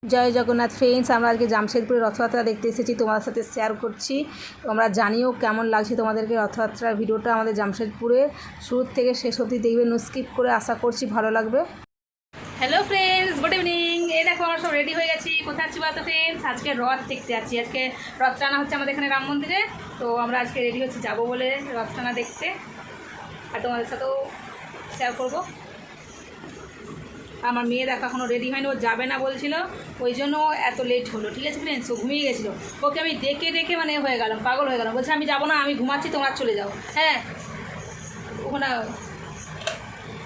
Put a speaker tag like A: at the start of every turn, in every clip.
A: জয় Jagannath friends, আমরা আজকে জামশেদপুরে রথযাত্রা দেখতে এসেছি, তোমাদের সাথে শেয়ার করছি। তোমরা জানিও কেমন লাগছে তোমাদেরকে রথযাত্রার ভিডিওটা। আমাদের জামশেদপুরে শুরু থেকে শেষ অবধি দেখবে, নো স্কিপ করে, আশা করছি ভালো লাগবে। Hello friends, good evening. এই দেখো আমরা সব রেডি হয়ে গেছি। কোথায় আছি বলতো ফ্রেন্ডস? আজকে রথ দেখতে যাচ্ছি। আজকে রথ টানা হচ্ছে আমাদের এখানে রাম মন্দিরে। তো আমরা আজকে রেডি হচ্ছি যাবো বলে রথ টানা দেখতে, আর তোমাদের সাথেও শেয়ার করবো। আমার মেয়ে দেখা এখনও রেডি হয়নি, ও যাবে না বলছিল, ওই জন্য এত লেট হলো। ঠিক আছে ফ্রেন্ডস, ও ঘুমিয়ে গেছিলো। ওকে আমি ডেকে ডেকে মানে হয়ে গেলাম, পাগল হয়ে গেলাম। বলছে আমি যাবো না, আমি ঘুমাচ্ছি, তোমরা চলে যাও। হ্যাঁ, ওখানে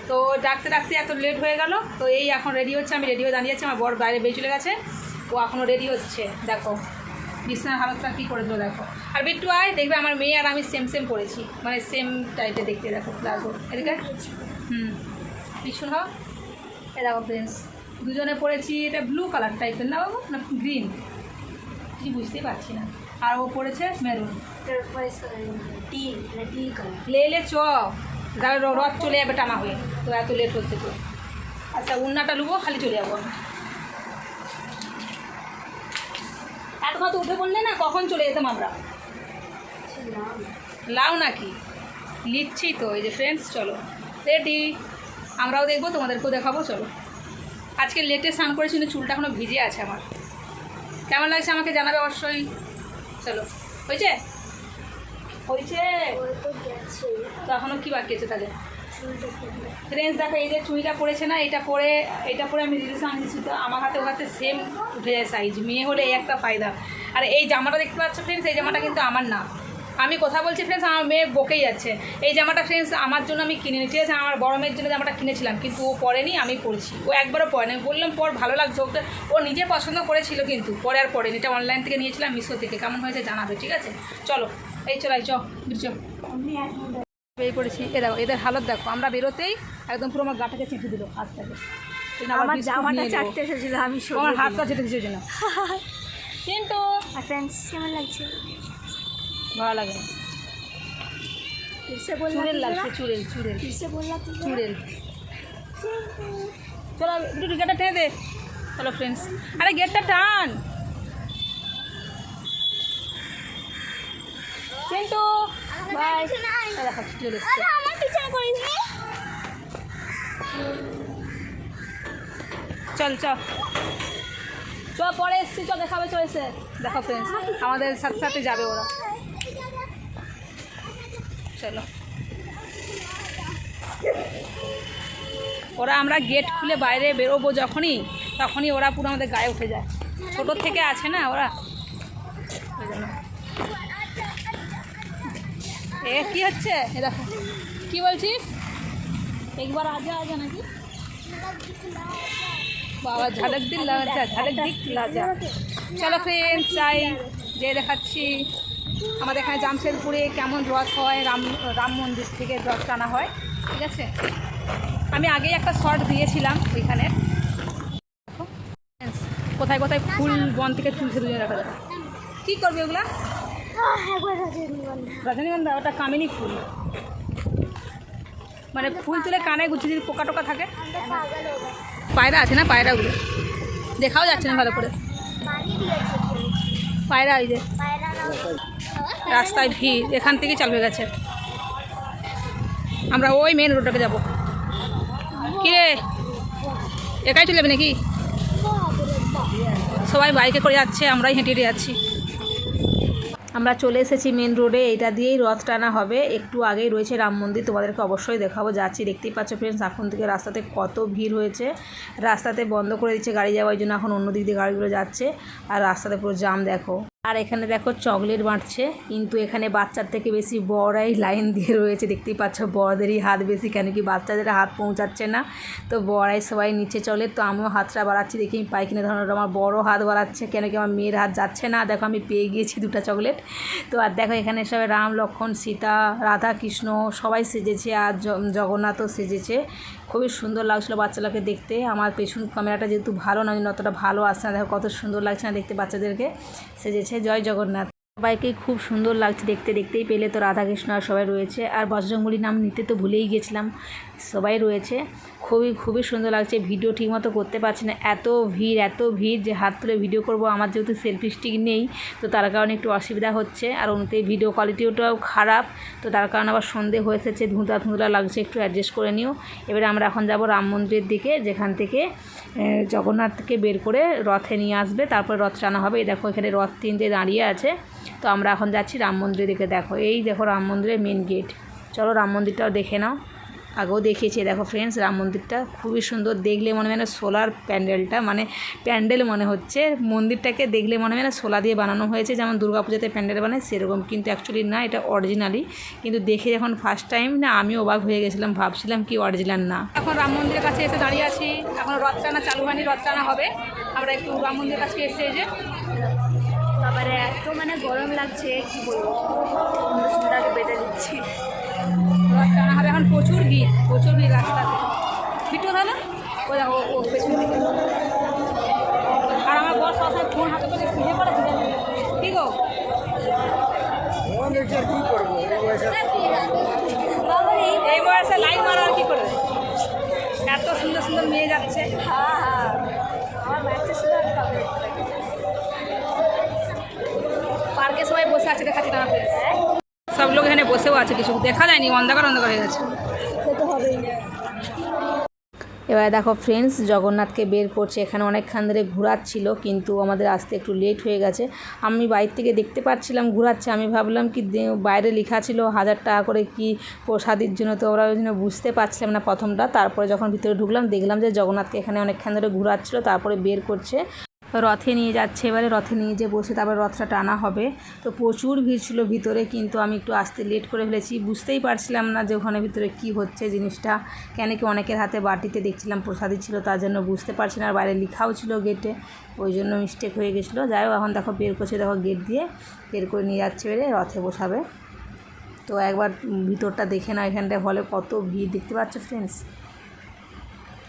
A: তো ডাকতে ডাকতে এত লেট হয়ে গেল। তো এই এখন রেডি হচ্ছে, আমি রেডি হয়ে দাঁড়িয়ে আছি। আমার বর বাইরে বেরিয়ে চলে গেছে, ও এখনও রেডি হচ্ছে। দেখো বিছনার হালতটা কী করেছিল দেখো। আর বিট্টু আয়, দেখবে আমার মেয়ে আর আমি সেম সেম পড়েছি, মানে সেম টাইপের দেখতে। দেখো লাগো এদিকে, পিছন হোক। এ দেখো ফ্রেন্ডস, দুজনে পড়েছি। এটা ব্লু কালার টাইপের না বাবু, না গ্রিন, কিছু বুঝতেই পারছি না। আর ও পড়েছে মেরুন। লে চ রথ চলে যাবে টানা হয়ে, তো এত লেট হচ্ছে তো। আচ্ছা উন্নাটা লুবো, খালি চলে যাবো। এত তো উঠে পড়লে না, কখন চলে যেতাম আমরা। লাও নাকি লিখছি তো। এই যে ফ্রেন্ডস, চলো রেডি, আমরাও দেখবো, তোমাদেরকেও দেখাবো। চলো, আজকে লেটে স্নান করেছি, কিন্তু চুলটা এখনও ভিজে আছে আমার। কেমন লাগছে আমাকে জানাবে অবশ্যই। চলো, হয়েছে হয়েছে তো এখনও কী বাকি আছে তাহলে? ফ্রেন্ডস দেখো, এই যে চুড়িটা পরেছে না, এটা পরে আমি রিলস আনিয়েছি। তো আমার হাতে ও হাতে সেম উঠে যায় সাইজ। মেয়ে হলে এই একটা ফায়দা। আর এই জামাটা দেখতে পাচ্ছ ফ্রেন্ডস, এই জামাটা কিন্তু আমার না। আমি কথা বলছি ফ্রেন্ডস, আমার মেয়ে বকেই যাচ্ছে। এই জামাটা ফ্রেন্ডস আমার জন্য আমি কিনে নি, ঠিক আছে? আমার বড় মেয়ের জন্য জামাটা কিনেছিলাম, কিন্তু ও পরেনি, আমি পরেছি। ও একবারও পরেনি। আমি বললাম পর, ভালো লাগছে ওকে। ও নিজে পছন্দ করেছিল, কিন্তু পরে আর পরেনি। এটা অনলাইন থেকে নিয়েছিলাম, মিশো থেকে। কেমন হয়েছে জানাবে, ঠিক আছে? চলো এই চলাই চ বেরিয়ে পড়েছি। এ দেখো এদের হালত দেখো, আমরা বেরোতেই একদম পুরো আমার গাটাকে চেটে দিল হাত থেকে।
B: আমার জামাটা চাটতে এসেছিল, আমি
A: আমার হাতটা চেটে দিচ্ছে জন্য। কিন্তু
B: ফ্রেন্ডস কেমন লাগছে?
A: ভালো লাগে না, চুড়েল লাগছে, চুড়েল চুড়েল চুড়েল। চলো একটু গেটটা টেনে দে। চলো ফ্রেন্ডস, আরে গেটটা টান। কিন্তু বাই, দেখো চলে এসছে। চল চ চ, পরে এসছি, চ দেখাবে চলেছে। দেখো ফ্রেন্ডস, আমাদের সাথে সাথে যাবে ওরা। চলো, ওরা আমরা গেট খুলে বাইরে বেরোবো তখনই ওরা পুরো আমাদের গায়ে উঠে যায়। ছোটোর থেকে আছে না ওরা, ওই জন্য। এ কী হচ্ছে? এ দেখো, কী বলছিস? একবার আজা নাকি বাবা, ঝাড়ক দিল লাজা, ঝাড়ক দিক লাজা। চলো ফ্রেন্ডস যাই, যে দেখাচ্ছি আমাদের এখানে জামশেদপুরে কেমন রথ হয়। রাম মন্দির থেকে রথ টানা হয়, ঠিক আছে? আমি আগেই একটা শর্ট দিয়েছিলাম ওইখানে। কোথায় কোথায় ফুল বন থেকে তুলছে দুজনে, রাখা যাবে। কী করবে ওগুলা? রজনীগন্ধা, ওটা কামিনী ফুল, মানে ফুল তুলে কানে গুছিয়ে যদি পোকা টোকা থাকে। পায়রা আছে না, পায়রাগুলো দেখাও যাচ্ছে না ভালো করে। পায়রা, ওই যে রাস্তায় ভিড়, এখান থেকেই চালু হয়ে গেছে। আমরা ওই মেন রোডটাকে যাবো। কি রে, একাই চলে যাবে নাকি? সবাই বাইকে করে যাচ্ছে, আমরাই হেঁটে হেঁটে যাচ্ছি। আমরা চলে এসেছি মেন রোডে, এটা দিয়েই রথ টানা হবে। একটু আগেই রয়েছে রাম মন্দির, তোমাদেরকে অবশ্যই দেখাবো। যাচ্ছি, দেখতেই পাচ্ছ ফ্রেন্ডস, এখন থেকে রাস্তাতে কত ভিড় হয়েছে। রাস্তাতে বন্ধ করে দিচ্ছে গাড়ি যাওয়ার জন্য, এখন অন্য দিক দিয়ে গাড়িগুলো যাচ্ছে। আর রাস্তাতে পুরো জাম দেখো। আর এখানে দেখো চকলেট বাঁটছে, কিন্তু এখানে বাচ্চার থেকে বেশি বড়রাই লাইন দিয়ে রয়েছে। দেখতেই পাচ্ছ, বড়দেরই হাত বেশি, কেন কি বাচ্চাদের হাত পৌঁছাচ্ছে না, তো বড়াই সবাই নিচে চলে। তো আমিও হাতটা বাড়াচ্ছি, দেখি আমি পাই কিনা। ধরনের আমার বড় হাত বাড়াচ্ছে, কেন কি আমার মেয়ের হাত যাচ্ছে না। দেখো আমি পেয়ে গিয়েছি 2টা চকলেট। তো আর দেখো এখানে সবাই রাম লক্ষ্মণ সীতা রাধা কৃষ্ণ সবাই সেজেছে, আর জগন্নাথও সেজেছে। খুবই সুন্দর লাগছিলো বাচ্চাটাকে দেখতে। আমার পেছন ক্যামেরাটা যেহেতু ভালো না, অতটা ভালো আসছে না। দেখো কত সুন্দর লাগছে না দেখতে বাচ্চাদেরকে সেজেছে। জয় জগন্নাথ। সবাইকেই খুব সুন্দর লাগছে দেখতে, দেখতেই পেলে তো রাধাকৃষ্ণ আর সবাই রয়েছে, আর বজরংবলীর নাম নিতে তো ভুলেই গেছিলাম, সবাই রয়েছে। খুবই সুন্দর লাগছে। ভিডিও ঠিকমতো করতে পারছি না, এত ভিড় যে হাত তুলে ভিডিও করব, আমার যেহেতু সেলফি স্টিক নেই তো তার কারণে একটু অসুবিধা হচ্ছে, আর ওতে ভিডিও কোয়ালিটিটাও খারাপ, তো তার কারণে আবার সন্ধে হয়ে এসেছে, ধুঁধলা লাগছে, একটু অ্যাডজাস্ট করে নিও। এবারে আমরা এখন যাব রাম মন্দিরের দিকে, যেখান থেকে জগন্নাথকে বের করে রথে নিয়ে আসবে, তারপরে রথ টানা হবে। এই দেখো এখানে রথ 3টে দাঁড়িয়ে আছে, তো আমরা এখন যাচ্ছি রাম মন্দিরের দিকে। দেখো এই দেখো রাম মন্দিরের মেন গেট, চলো রাম মন্দিরটাও দেখে নাও। আগেও দেখিয়েছি, দেখো ফ্রেন্ডস রাম মন্দিরটা খুবই সুন্দর, দেখলে মনে হয় না সোলার প্যান্ডেলটা, মানে প্যান্ডেল মনে হচ্ছে, মন্দিরটাকে দেখলে মনে হয় না সোলা দিয়ে বানানো হয়েছে, যেমন দুর্গাপূজাতে প্যান্ডেল বানায় সেরকম, কিন্তু অ্যাকচুয়ালি না, এটা অরিজিনালি। কিন্তু দেখে যখন ফার্স্ট টাইম না আমি অবাক হয়ে গেছিলাম, ভাবছিলাম কি অরিজিনাল না। এখন রাম মন্দিরের কাছে এসে দাঁড়িয়ে আছি, এখন রথ টানা চালু হয়নি, রথ টানা হবে। আমরা একটু রাম মন্দিরের কাছে এসে যে
B: তারপরে এত মানে গরম লাগছে কি বলবো, চুলটাকে বেঁধে দিচ্ছি।
A: রথ টানা হবে, এখন প্রচুর ভিড় রাস্তাতে। ভিড়টা তাহলে ও দেখো ও পেছন দিকে, আর আমার বর সবসময় ফোন হাতে করে খুঁজে পড়ে, কি গো এই বয়সে লাইন মারা আর কি করে, এত সুন্দর মেয়ে যাচ্ছে।
B: হ্যাঁ আমার বাচ্চা শুধু আমি কাউকে দেখতে পাই।
A: পার্কে সবাই বসে আছে, দেখাচ্ছি না সব লোক এখানে বসেও আছে, কিছু দেখা যায়নি, অন্ধকার হয়ে গেছে।
B: সে তো হবেই।
A: এবার দেখো ফ্রেন্ডস জগন্নাথকে বের করছে, এখানে অনেকক্ষণ ধরে ঘোরাচ্ছিল, কিন্তু আমাদের আসতে একটু লেট হয়ে গেছে। আমি বাইরে থেকে দেখতে পাচ্ছিলাম ঘোরাচ্ছে, আমি ভাবলাম কি বাইরে লেখা ছিল 1000 টাকা করে কি প্রসাদের জন্য, তো ওরা ওই জন্য বুঝতে পারছিলাম না প্রথমটা। তারপরে যখন ভিতরে ঢুকলাম দেখলাম যে জগন্নাথকে এখানে অনেকক্ষণ ধরে ঘোরাচ্ছিল, তারপরে বের করছে, রথে নিয়ে যাচ্ছে। এবারে রথে নিয়ে যেয়ে বসে তারপরে রথটা টানা হবে। তো প্রচুর ভিড় ছিল ভিতরে, কিন্তু আমি একটু আসতে লেট করে ফেলেছি, বুঝতেই পারছিলাম না যে ওখানে ভিতরে কি হচ্ছে জিনিসটা, কেন কি অনেকের হাতে বাটিতে দেখছিলাম প্রসাদই ছিল, তার জন্য বুঝতে পারছি না, আর বাইরে লেখাও ছিল গেটে, ওই জন্য মিস্টেক হয়ে গেছিলো। যাই হোক এখন দেখো বের করছে, দেখো গেট দিয়ে বের করে নিয়ে যাচ্ছে, বেরে রথে বসাবে। তো একবার ভিতরটা দেখে নাও, এখানটায় হলে কত ভিড় দেখতে পাচ্ছ ফ্রেন্ডস।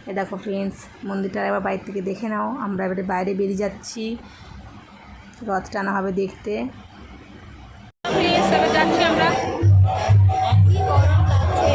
A: এ দেখো ফ্রেন্ডস মন্দিরটা একবার বাইরে থেকে দেখে নাও। আমরা এবারে বাইরে বেরিয়ে যাচ্ছি, রথ টানা হবে দেখতে। যাচ্ছি আমরা,
B: কি গরম লাগছে।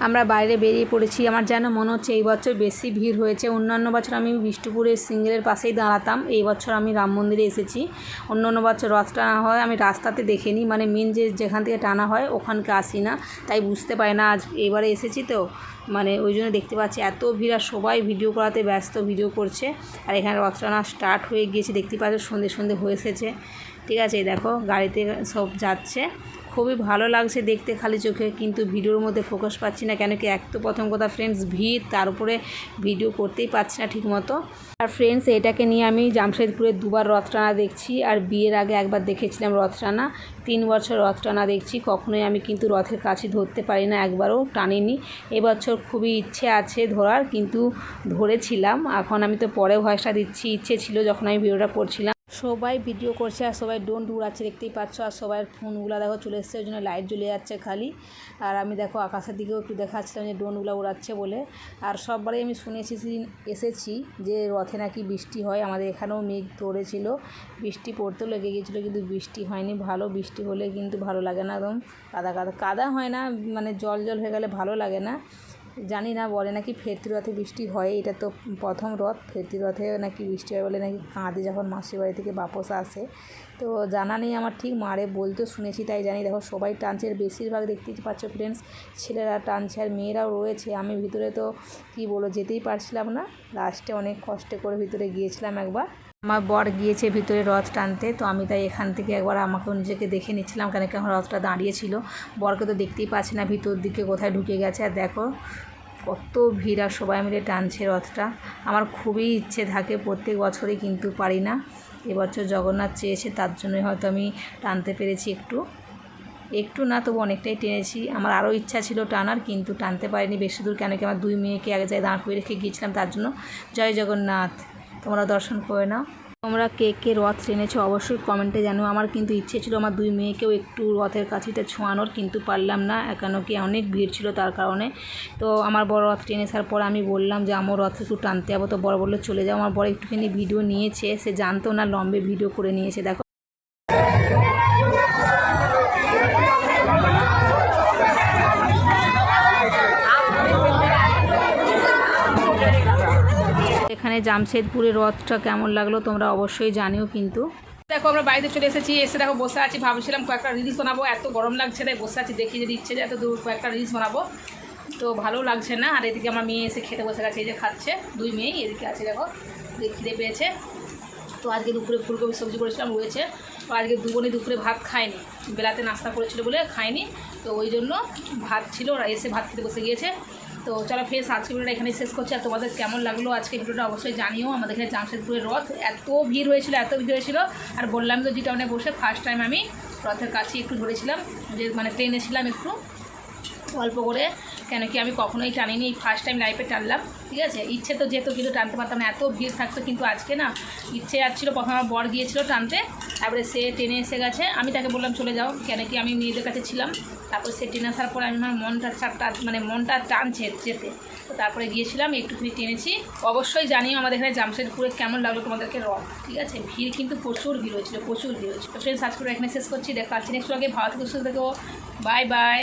A: আমরা বাইরে বেরিয়ে পড়েছি। আমার যেন মনে হচ্ছে এই বছর বেশি ভিড় হয়েছে। অন্যান্য বছর আমি বিষ্ণুপুরের সিঙ্গেলের পাশেই দাঁড়াতাম, এই বছর আমি রাম মন্দিরে এসেছি। অন্য বছর রথ টানা হয় আমি রাস্তাতে দেখিনি, মানে মেন যেখান থেকে টানা হয় ওখানকে আসি না, তাই বুঝতে পারি না। আজ এবারে এসেছি তো মানে ওই জন্য দেখতে পাচ্ছি এত ভিড়, আর সবাই ভিডিও করাতে ব্যস্ত, ভিডিও করছে। আর এখানে রথ টানা স্টার্ট হয়ে গিয়েছে, দেখতে পাচ্ছ সন্ধে হয়ে এসেছে। ঠিক আছে, দেখো গাড়িতে সব যাচ্ছে, খুবই ভালো লাগছে দেখতে খালি চোখে, কিন্তু ভিডিওর মধ্যে ফোকাস পাচ্ছি না, কেন কি এক তো প্রথম কথা ফ্রেন্ডস ভিড়, তার উপরে ভিডিও করতেই পারছি না ঠিক মতো। আর ফ্রেন্ডস এটাকে নিয়ে আমি জামশেদপুরে 2বার রথ টানা দেখছি, আর বিয়ের আগে একবার দেখেছিলাম রথ টানা। 3 বছর রথ টানা দেখছি, কখনোই আমি কিন্তু রথের কাছে ধরতে পারি না, একবারও টানিনি। এবছর খুবই ইচ্ছে আছে ধরার, কিন্তু ধরেছিলাম। এখন আমি তো পরে ভয়েসটা দিচ্ছি, ইচ্ছে ছিল যখন আমি ভিডিওটা করছিলাম। সবাই ভিডিও করছে আর সবাই ড্রোন উড়াচ্ছে দেখতেই পাচ্ছ, আর সবাই ফোনগুলো দেখো চলে এসছে, ওই জন্য লাইট জ্বলে যাচ্ছে খালি। আর আমি দেখো আকাশের দিকেও একটু দেখাচ্ছিলাম যে ড্রোনগুলো উড়াচ্ছে বলে। আর সববারই আমি শুনেছি এসেছি যে রথে নাকি বৃষ্টি হয়, আমাদের এখানেও মেঘ ধরেছিল, বৃষ্টি পড়তেও লেগে গিয়েছিলো, কিন্তু বৃষ্টি হয়নি। ভালো বৃষ্টি হলে কিন্তু ভালো লাগে না, একদম কাদা হয় না, মানে জল হয়ে গেলে ভালো লাগে না। জানি না, বলে নাকি ফেরতি রথে বৃষ্টি হয়, এটা তো প্রথম রথ, ফেরতি রথে নাকি বৃষ্টি হয় বলে নাকি কাঁদে যখন মাসির বাড়ি থেকে বাপস আসে। তো জানা নেই আমার ঠিক, মারে বলতে শুনেছি তাই জানি। দেখো সবাই টানছে, বেশিরভাগ দেখতেই পাচ্ছ ফ্রেন্ডস ছেলেরা টানছে, আর মেয়েরাও রয়েছে। আমি ভিতরে তো কি বলো যেতেই পারছিলাম না, লাস্টে অনেক কষ্ট করে ভিতরে গিয়েছিলাম একবার। আমার বর গিয়েছে ভিতরে রথ টানতে, তো আমি তাই এখান থেকে একবার আমাকেও নিজেকে দেখে নিচ্ছিলাম, কেন কি আমার রথটা দাঁড়িয়েছিল। বরকে তো দেখতেই পাচ্ছি না ভিতর দিকে কোথায় ঢুকে গেছে। আর দেখো কত ভিড়, আর সবাই মিলে টানছে রথটা। আমার খুবই ইচ্ছে থাকে প্রত্যেক বছরই, কিন্তু পারি না। এবছর জগন্নাথ চেয়েছে, তার জন্যই হয়তো আমি টানতে পেরেছি একটু। একটু না তবু অনেকটাই টেনেছি। আমার আরও ইচ্ছা ছিল টানার, কিন্তু টানতে পারিনি বেশি দূর, কেন কি আমার 2 মেয়েকে আগে যায় দাঁড় করে রেখে গিয়েছিলাম, তার জন্য। জয় জগন্নাথ, তোমরা দর্শন করে নাও। তোমরা কে কে রথ টেনেছো অবশ্যই কমেন্টে জানো। আমার কিন্তু ইচ্ছে ছিল আমার 2 মেয়েকেও একটু রথের কাছিটা ছোঁয়ানোর, কিন্তু পারলাম না, কেন কি অনেক ভিড় ছিল তার কারণে। তো আমার বড় রথ টেনে আসার পর আমি বললাম যে আমার রথ একটু টানতে যাবো, তো বড় বললো চলে যাও। আমার বড় একটুখানি ভিডিও নিয়েছে, সে জানতো না, লম্বে ভিডিও করে নিয়েছে। দেখো এখানে জামশেদপুরের রথটা কেমন লাগলো তোমরা অবশ্যই জানিও কিন্তু। দেখো আমরা বাড়িতে চলে এসেছি, এসে দেখো বসে আছি, ভাবছিলাম কয়েকটা রিলস বানাবো, এত গরম লাগছে তাই বসে আছি, দেখি যদি ইচ্ছে যে এত দূর কয়েকটা রিলস বানাবো, তো ভালো লাগছে না। আর এদিকে আমার মেয়ে এসে খেতে বসে গেছে, এই যে খাচ্ছে, 2 মেয়েই এদিকে আছে, দেখো খিদে পেয়েছে। তো আজকে দুপুরে ফুলকপি সবজি করেছিলাম রয়েছে, তো আজকে দুবোনে দুপুরে ভাত খায়নি, বেলাতে নাস্তা করেছিল বলে খায়নি, তো ওই জন্য ভাত ছিল, ওরা এসে ভাত খেতে বসে গিয়েছে। তো চলো ফ্রেন্ডস, আজকে ভিডিওটা এখানে শেষ করছি। আর তোমাদের কেমন লাগলো আজকে ভিডিওটা অবশ্যই জানিও। আমাদের এখানে জামশেদপুরের রথ এত ভিড় হয়েছিল, এত ভিড় হয়েছিল। আর বললাম তো জিটাউনে বসে ফার্স্ট টাইম আমি রথের কাছে একটু ধরেছিলাম, যে মানে ট্রেনে ছিলাম একটু অল্প করে, কেন কি আমি কখনোই টানিনি, এই ফার্স্ট টাইম লাইফে টানলাম। ঠিক আছে, ইচ্ছে তো যেত কিন্তু টানতে পারতাম না, এত ভিড় থাকতো। কিন্তু আজকে না ইচ্ছে যাচ্ছিলো, প্রথমে আমার বর গিয়েছিলো টানতে, তারপরে সে টেনে এসে গেছে, আমি তাকে বললাম চলে যাও, কেন কি আমি মেয়েদের কাছে ছিলাম। তারপর সে টেনে আসার পরে আমি আমার মনটা টানছে যেতে, তো তারপরে গিয়েছিলাম, একটুখানি টেনেছি। অবশ্যই জানিও আমাদের এখানে জামশেদপুরে কেমন লাগলো তোমাদেরকে রথ। ঠিক আছে, ভিড় কিন্তু প্রচুর ভিড় হয়েছিল, প্রচুর ভিড় হয়েছিল। তো ফ্রেন্ডস, আজকে এখানে শেষ করছি, দেখা পাচ্ছি নেক্সট ব্লগে। ভালো থেকে সুস্থ থেকো, বাই বাই।